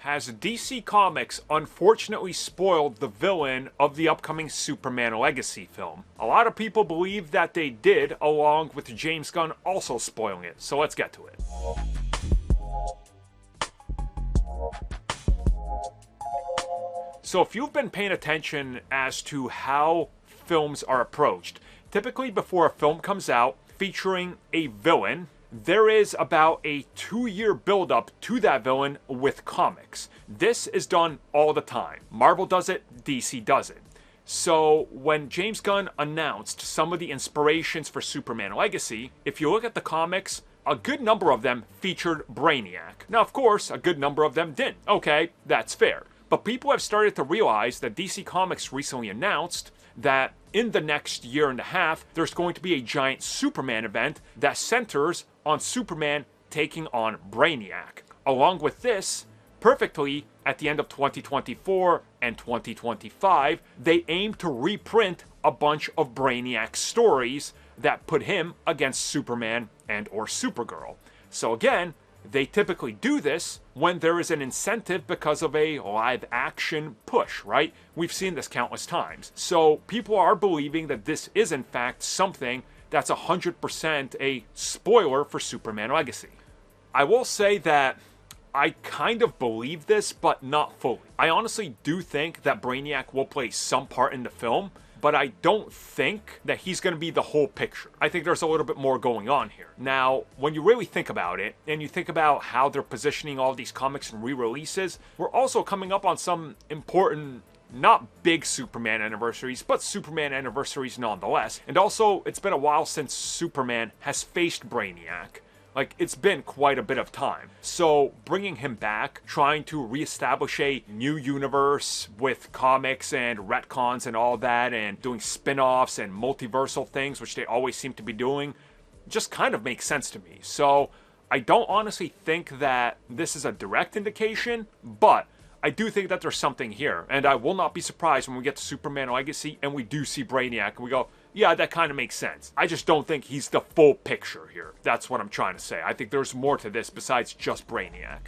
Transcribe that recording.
Has DC Comics unfortunately spoiled the villain of the upcoming Superman Legacy film? A lot of people believe that they did, along with James Gunn also spoiling it, so let's get to it. So if you've been paying attention as to how films are approached, typically before a film comes out featuring a villain, there is about a 2-year build-up to that villain with comics. This is done all the time. Marvel does it, DC does it. So when James Gunn announced some of the inspirations for Superman Legacy, if you look at the comics, a good number of them featured Brainiac. Now, of course, a good number of them didn't. Okay, that's fair. But people have started to realize that DC Comics recently announced that in the next year and a half, there's going to be a giant Superman event that centers on Superman taking on Brainiac. Along with this, perfectly at the end of 2024 and 2025, they aim to reprint a bunch of Brainiac stories that put him against Superman and or Supergirl. So again, they typically do this when there is an incentive because of a live action push, right? We've seen this countless times. So people are believing that this is in fact something that's 100% a spoiler for Superman Legacy. I will say that I kind of believe this, but not fully. I honestly do think that Brainiac will play some part in the film, but I don't think that he's going to be the whole picture. I think there's a little bit more going on here. Now, when you really think about it, and you think about how they're positioning all these comics and re-releases, we're also coming up on some important, not big Superman anniversaries, but Superman anniversaries nonetheless. And also, it's been a while since Superman has faced Brainiac. Like, it's been quite a bit of time. So, bringing him back, trying to reestablish a new universe with comics and retcons and all that, and doing spin-offs and multiversal things, which they always seem to be doing, just kind of makes sense to me. So, I don't honestly think that this is a direct indication, but I do think that there's something here. And I will not be surprised when we get to Superman Legacy and we do see Brainiac and we go, yeah, that kind of makes sense. I just don't think he's the full picture here. That's what I'm trying to say. I think there's more to this besides just Brainiac.